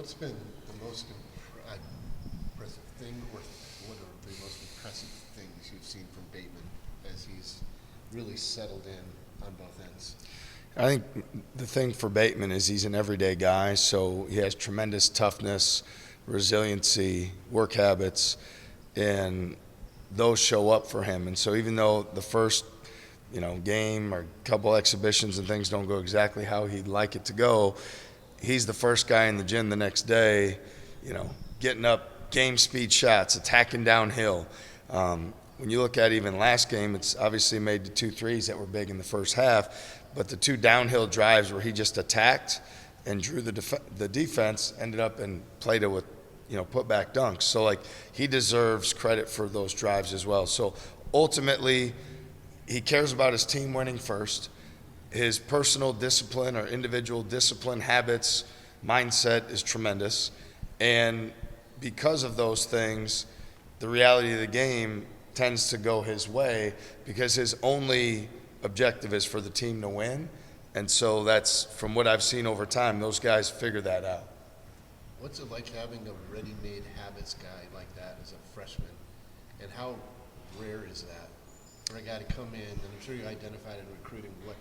What's been the most impressive thing, or what are the most impressive things you've seen from Bateman as he's really settled in on both ends? I think the thing for Bateman is he's an everyday guy, so he has tremendous toughness, resiliency, work habits, and those show up for him. And so even though the first, game or couple exhibitions and things don't go exactly how he'd like it to go, he's the first guy in the gym the next day, getting up game speed shots, attacking downhill. When you look at even last game, it's obviously made the 2 threes that were big in the first half, but the 2 downhill drives where he just attacked and drew the defense ended up and played it with, put back dunks. So he deserves credit for those drives as well. So ultimately, he cares about his team winning first. His personal discipline or individual discipline, habits, mindset is tremendous. And because of those things, the reality of the game tends to go his way because his only objective is for the team to win. And so that's, from what I've seen over time, those guys figure that out. What's it like having a ready-made habits guy like that as a freshman? And how rare is that for a guy to come in, and I'm sure you identified in recruiting what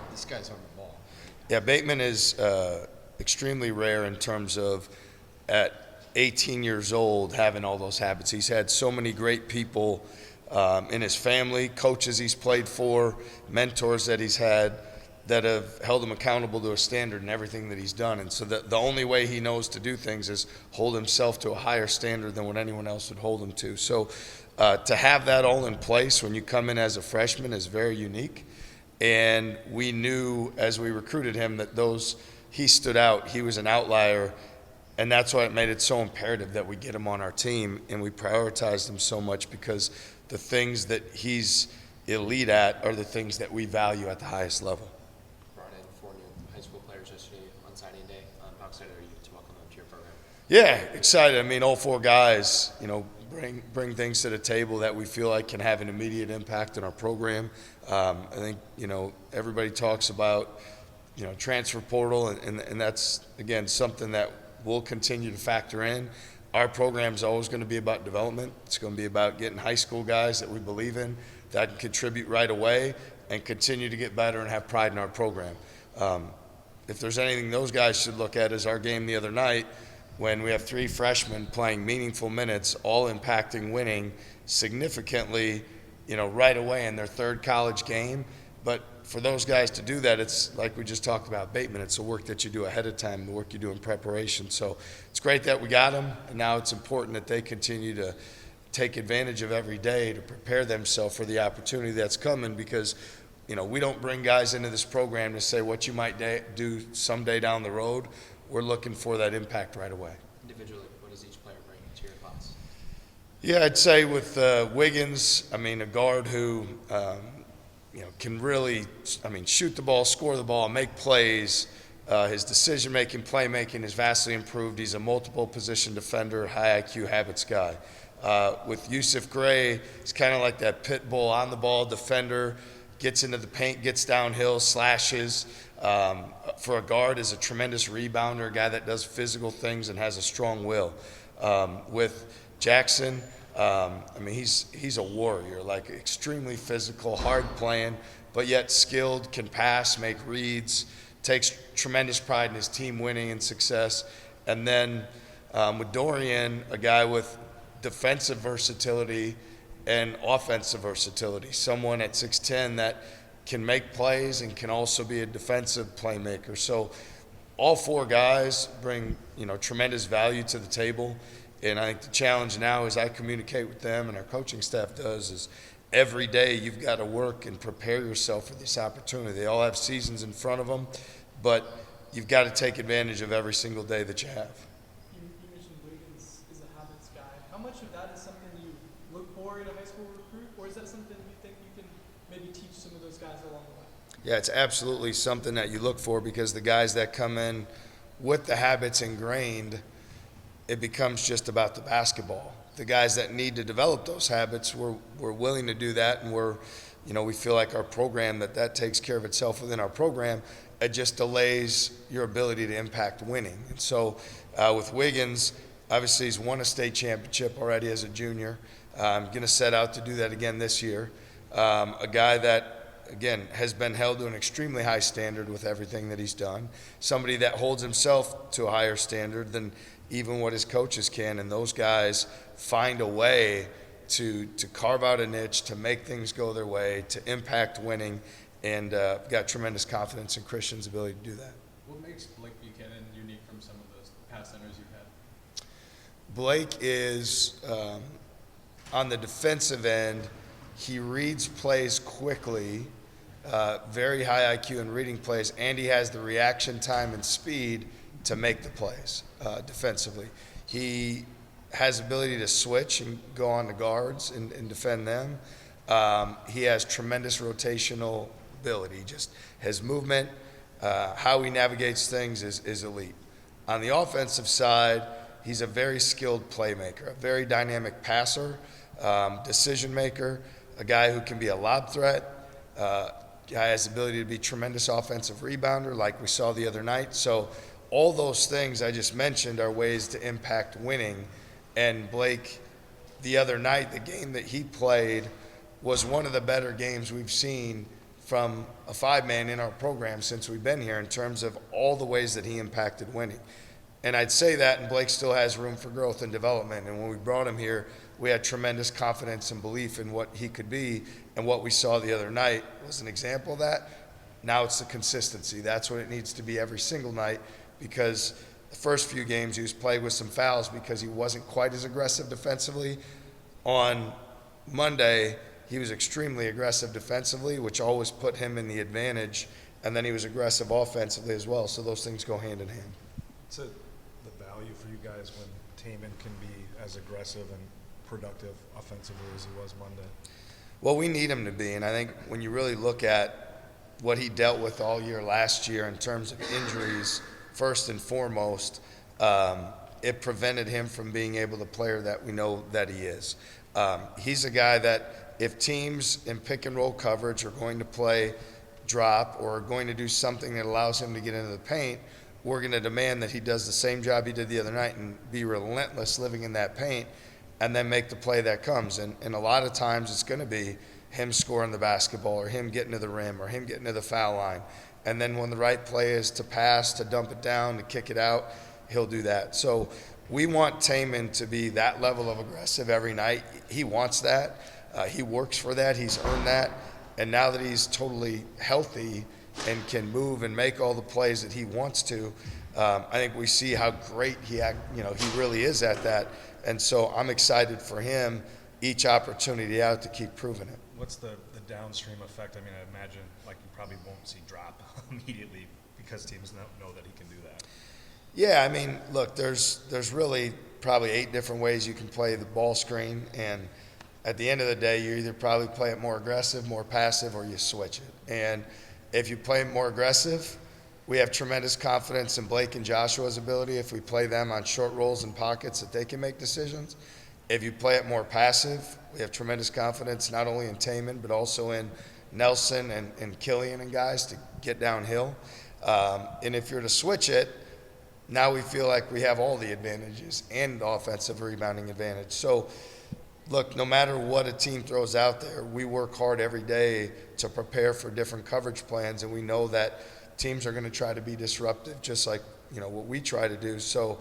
this guy's on the ball. Yeah, Bateman is extremely rare in terms of at 18 years old having all those habits. He's had so many great people in his family, coaches he's played for, mentors that he's had that have held him accountable to a standard in everything that he's done. And so the only way he knows to do things is hold himself to a higher standard than what anyone else would hold him to. So to have that all in place when you come in as a freshman is very unique. And we knew as we recruited him that he stood out. He was an outlier. And that's why it made it so imperative that we get him on our team. And we prioritized him so much because the things that he's elite at are the things that we value at the highest level. Brought in 4 new high school players yesterday on signing day. How excited are you to welcome them to your program? Yeah, excited. I mean, all 4 guys, bring things to the table that we feel like can have an immediate impact on our program. I think, everybody talks about, transfer portal, and that's, again, something that we'll continue to factor in. Our program is always going to be about development. It's going to be about getting high school guys that we believe in that can contribute right away and continue to get better and have pride in our program. If there's anything those guys should look at is our game the other night when we have 3 freshmen playing meaningful minutes, all impacting winning significantly, right away in their 3rd college game. But for those guys to do that, it's like we just talked about Bateman. It's the work that you do ahead of time, the work you do in preparation. So it's great that we got them, and now it's important that they continue to take advantage of every day to prepare themselves for the opportunity that's coming because, we don't bring guys into this program to say what you might do someday down the road. We're looking for that impact right away. Individually, what does each player bring to your thoughts? Yeah, I'd say with Wiggins, a guard who can really, shoot the ball, score the ball, make plays. His decision-making, playmaking is vastly improved. He's a multiple position defender, high IQ habits guy. With Yusuf Gray, he's kind of like that pit bull on the ball defender, gets into the paint, gets downhill, slashes. For a guard, is a tremendous rebounder, a guy that does physical things and has a strong will. With Jackson, he's a warrior, extremely physical, hard playing, but yet skilled, can pass, make reads, takes tremendous pride in his team winning and success. And then with Dorian, a guy with defensive versatility and offensive versatility, someone at 6'10" that can make plays and can also be a defensive playmaker. So all 4 guys bring, tremendous value to the table. And I think the challenge now as I communicate with them and our coaching staff does is every day you've got to work and prepare yourself for this opportunity. They all have seasons in front of them, but you've got to take advantage of every single day that you have. You mentioned Wiggins is a habits guy. How much of that is something you look for in a high school recruit, or is that something you think you can maybe teach some of those guys along the way? Yeah, it's absolutely something that you look for because the guys that come in with the habits ingrained, it becomes just about the basketball. The guys that need to develop those habits, we're willing to do that, and we feel like our program, that takes care of itself within our program. It just delays your ability to impact winning. And so With Wiggins, obviously he's won a state championship already as a junior. Going to set out to do that again this year. A guy that, again, has been held to an extremely high standard with everything that he's done. Somebody that holds himself to a higher standard than even what his coaches can, and those guys find a way to carve out a niche, to make things go their way, to impact winning, and got tremendous confidence in Christian's ability to do that. What makes Blake Buchanan unique from some of those past centers you've had? Blake is, on the defensive end, he reads plays quickly, very high IQ in reading plays, and he has the reaction time and speed to make the plays defensively. He has ability to switch and go on the guards and defend them. He has tremendous rotational ability. Just his movement, how he navigates things is elite. On the offensive side, he's a very skilled playmaker, a very dynamic passer, decision maker, a guy who can be a lob threat, guy has the ability to be tremendous offensive rebounder like we saw the other night. So all those things I just mentioned are ways to impact winning. And Blake, the other night, the game that he played was one of the better games we've seen from a five-man in our program since we've been here in terms of all the ways that he impacted winning. And I'd say that, and Blake still has room for growth and development. And when we brought him here, we had tremendous confidence and belief in what he could be. And what we saw the other night was an example of that. Now it's the consistency. That's what it needs to be every single night, because the first few games he was plagued with some fouls because he wasn't quite as aggressive defensively. On Monday, he was extremely aggressive defensively, which always put him in the advantage. And then he was aggressive offensively as well. So those things go hand in hand. What's the value for you guys when Taman can be as aggressive and productive offensively as he was Monday? Well, we need him to be, and I think when you really look at what he dealt with all year last year in terms of injuries, first and foremost, it prevented him from being able to player that we know that he is. He's a guy that if teams in pick and roll coverage are going to play drop or are going to do something that allows him to get into the paint, we're going to demand that he does the same job he did the other night and be relentless living in that paint and then make the play that comes. And a lot of times it's going to be him scoring the basketball or him getting to the rim or him getting to the foul line. And then when the right play is to pass, to dump it down, to kick it out, he'll do that. So we want Taman to be that level of aggressive every night. He wants that. He works for that. He's earned that. And now that he's totally healthy and can move and make all the plays that he wants to, I think we see how great he really is at that. And so I'm excited for him each opportunity out to keep proving it. What's the downstream effect? I mean, I imagine like you probably won't see drop immediately because teams know that he can do that. Yeah, I mean, look, there's really probably 8 different ways you can play the ball screen, and at the end of the day, you either probably play it more aggressive, more passive, or you switch it. And if you play it more aggressive, we have tremendous confidence in Blake and Joshua's ability if we play them on short rolls and pockets that they can make decisions. If you play it more passive, we have tremendous confidence not only in Taman but also in Nelson and Killian and guys to get downhill. And if you're to switch it, now we feel like we have all the advantages and the offensive rebounding advantage. So, look, no matter what a team throws out there, we work hard every day to prepare for different coverage plans, and we know that teams are going to try to be disruptive just like what we try to do. So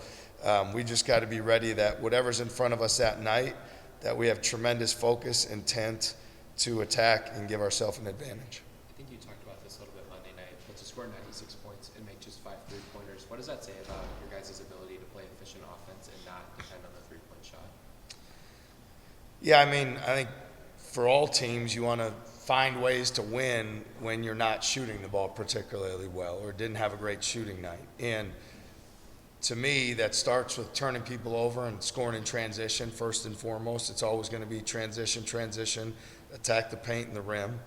we just got to be ready that whatever's in front of us that night, that we have tremendous focus, intent to attack and give ourselves an advantage. I think you talked about this a little bit Monday night, but to score 96 points and make just 5 3-pointers, what does that say about your guys' ability to play efficient offense and not depend on the 3-point shot? Yeah, I mean, I think for all teams, you want to find ways to win when you're not shooting the ball particularly well or didn't have a great shooting night. And to me, that starts with turning people over and scoring in transition first and foremost. It's always going to be transition, attack the paint and the rim.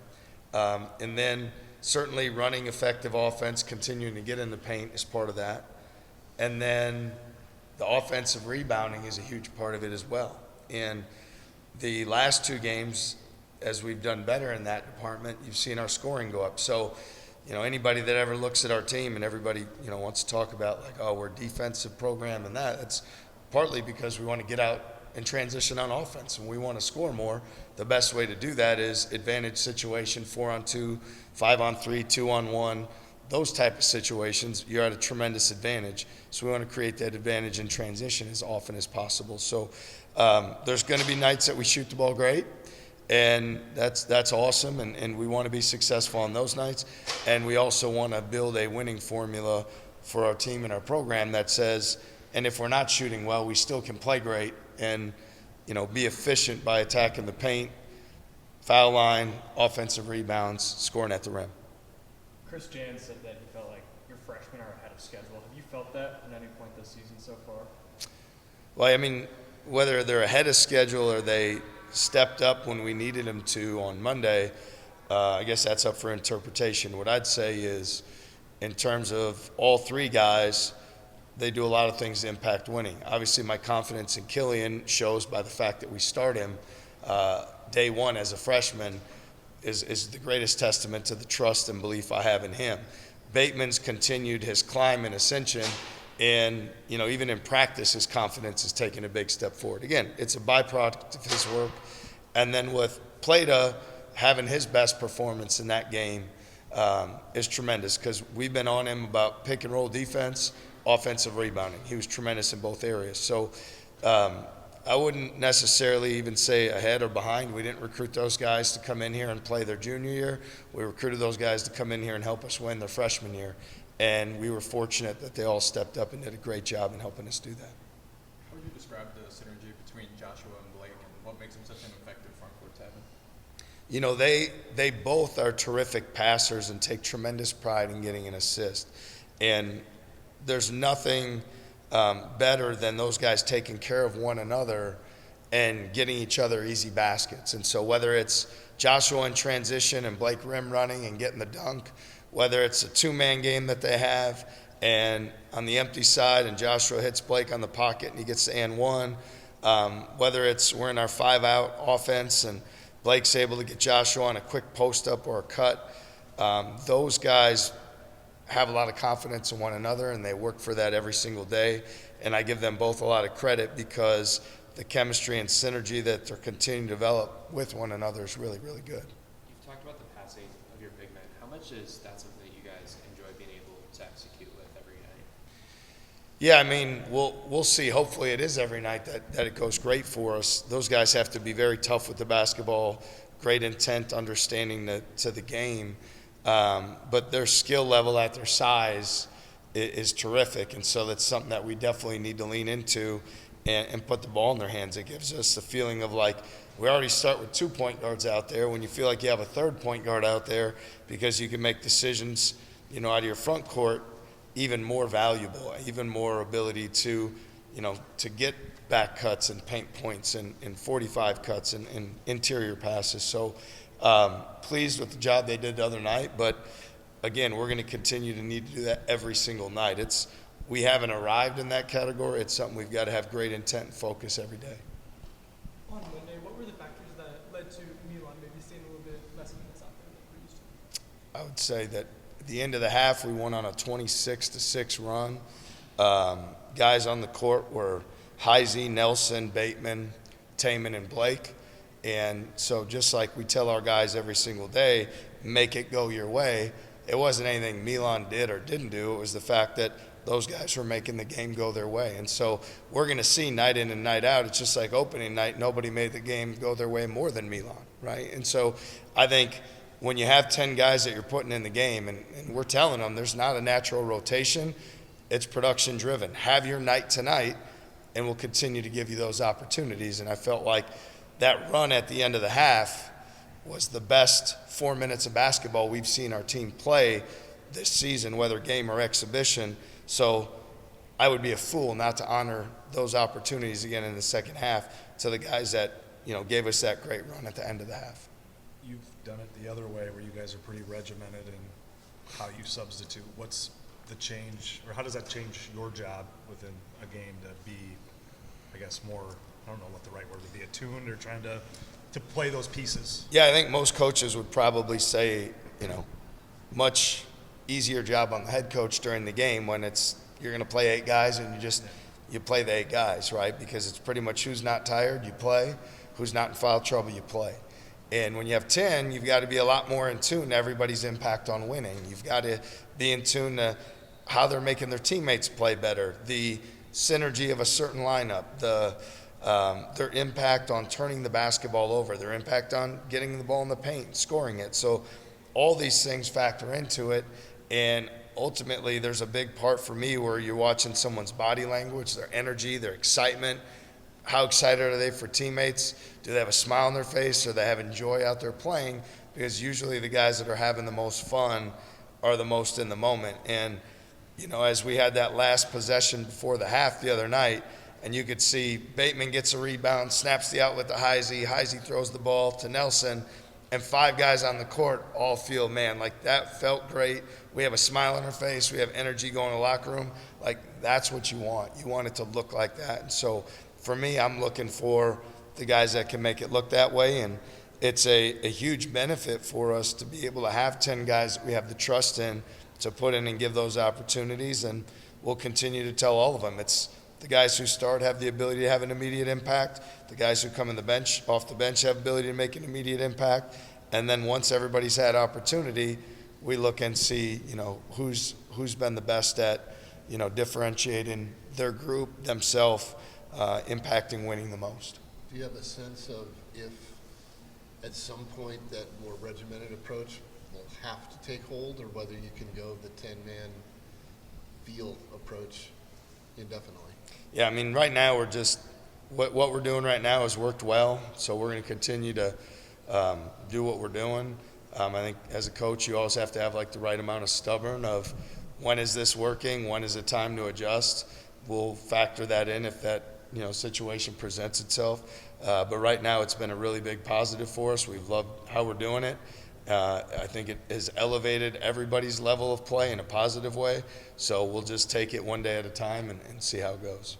And then certainly running effective offense, continuing to get in the paint is part of that. And then the offensive rebounding is a huge part of it as well. And the last 2 games, as we've done better in that department, you've seen our scoring go up. So anybody that ever looks at our team and everybody, wants to talk about like, oh, we're a defensive program and that's partly because we want to get out and transition on offense and we want to score more. The best way to do that is advantage situation, 4-on-2, 5-on-3, 2-on-1, those type of situations. You're at a tremendous advantage. So we want to create that advantage in transition as often as possible. So there's going to be nights that we shoot the ball great. And that's awesome, and we want to be successful on those nights. And we also want to build a winning formula for our team and our program that says, and if we're not shooting well, we still can play great and, be efficient by attacking the paint, foul line, offensive rebounds, scoring at the rim. Chris Jan said that he felt like your freshmen are ahead of schedule. Have you felt that at any point this season so far? Well, I mean, whether they're ahead of schedule or they stepped up when we needed them to on Monday, I guess that's up for interpretation. What I'd say is, in terms of all three guys, they do a lot of things to impact winning. Obviously, my confidence in Killian shows by the fact that we start him day one as a freshman is the greatest testament to the trust and belief I have in him. Bateman's continued his climb and ascension, and even in practice, his confidence is taking a big step forward. Again, it's a byproduct of his work. And then with Plata having his best performance in that game is tremendous because we've been on him about pick and roll defense, offensive rebounding. He was tremendous in both areas. So I wouldn't necessarily even say ahead or behind. We didn't recruit those guys to come in here and play their junior year. We recruited those guys to come in here and help us win their freshman year. And we were fortunate that they all stepped up and did a great job in helping us do that. How would you describe the synergy between Joshua and Blake and what makes them such an effective front court seven? They both are terrific passers and take tremendous pride in getting an assist. And there's nothing better than those guys taking care of one another and getting each other easy baskets. And so whether it's Joshua in transition and Blake rim running and getting the dunk, whether it's a two-man game that they have and on the empty side and Joshua hits Blake on the pocket and he gets the and one, whether it's we're in our 5-out offense and Blake's able to get Joshua on a quick post-up or a cut, those guys have a lot of confidence in one another and they work for that every single day. And I give them both a lot of credit because the chemistry and synergy that they're continuing to develop with one another is really, really good. You've talked about the passing of your big men. How much is that something that you guys enjoy being able to execute with every night? Yeah, I mean, we'll see. Hopefully it is every night that it goes great for us. Those guys have to be very tough with the basketball, great intent, understanding to the game. But their skill level at their size is terrific, and so that's something that we definitely need to lean into and put the ball in their hands. It gives us the feeling of like we already start with 2 point guards out there when you feel like you have a third point guard out there because you can make decisions, out of your front court even more valuable, even more ability to, to get back cuts and paint points and 45 cuts and interior passes. So pleased with the job they did the other night, but again, we're going to continue to need to do that every single night. We haven't arrived in that category. It's something we've got to have great intent and focus every day. On Monday, what were the factors that led to Milan maybe staying a little bit less minutes out there than we're used to? I would say that at the end of the half, we went on a 26-6 run. Guys on the court were Heisey, Nelson, Bateman, Taman, and Blake. And so just like we tell our guys every single day, make it go your way, it wasn't anything Milan did or didn't do. It was the fact that those guys were making the game go their way. And so we're going to see night in and night out. It's just like opening night. Nobody made the game go their way more than Milan, right? And so I think when you have 10 guys that you're putting in the game, and we're telling them there's not a natural rotation, it's production driven. Have your night tonight, and we'll continue to give you those opportunities. And I felt like that run at the end of the half was the best 4 minutes of basketball we've seen our team play this season, whether game or exhibition. So I would be a fool not to honor those opportunities again in the second half to the guys that, gave us that great run at the end of the half. You've done it the other way where you guys are pretty regimented in how you substitute. What's the change, or how does that change your job within a game to be, I guess, more, I don't know what the right word would be, attuned or trying to play those pieces? Yeah, I think most coaches would probably say, much easier job on the head coach during the game when you're going to play 8 guys and you play the 8 guys, right? Because it's pretty much who's not tired, you play. Who's not in foul trouble, you play. And when you have 10, you've got to be a lot more in tune to everybody's impact on winning. You've got to be in tune to how they're making their teammates play better, the synergy of a certain lineup, their impact on turning the basketball over, their impact on getting the ball in the paint, scoring it. So all these things factor into it. And ultimately, there's a big part for me where you're watching someone's body language, their energy, their excitement. How excited are they for teammates? Do they have a smile on their face? Or they having joy out there playing? Because usually the guys that are having the most fun are the most in the moment. And, you know, as we had that last possession before the half the other night, and you could see Bateman gets a rebound, snaps the outlet to Heisey throws the ball to Nelson, and 5 guys on the court all feel, man, like that felt great. We have a smile on our face. We have energy going to the locker room. Like, that's what you want. You want it to look like that. And so for me, I'm looking for the guys that can make it look that way, and it's a huge benefit for us to be able to have 10 guys that we have the trust in to put in and give those opportunities, and we'll continue to tell all of them. It's the guys who start have the ability to have an immediate impact. The guys who come off the bench have the ability to make an immediate impact, and then once everybody's had opportunity, we look and see, you know, who's been the best at, you know, differentiating their group, themselves, impacting winning the most. Do you have a sense of if at some point that more regimented approach will have to take hold, or whether you can go the 10-man feel approach indefinitely? Yeah, I mean, right now we're just what we're doing right now has worked well, so we're going to continue to do what we're doing. I think as a coach, you always have to have like the right amount of stubborn of when is this working, when is it time to adjust. We'll factor that in if that situation presents itself. But right now, it's been a really big positive for us. We've loved how we're doing it. I think it has elevated everybody's level of play in a positive way. So we'll just take it one day at a time and see how it goes.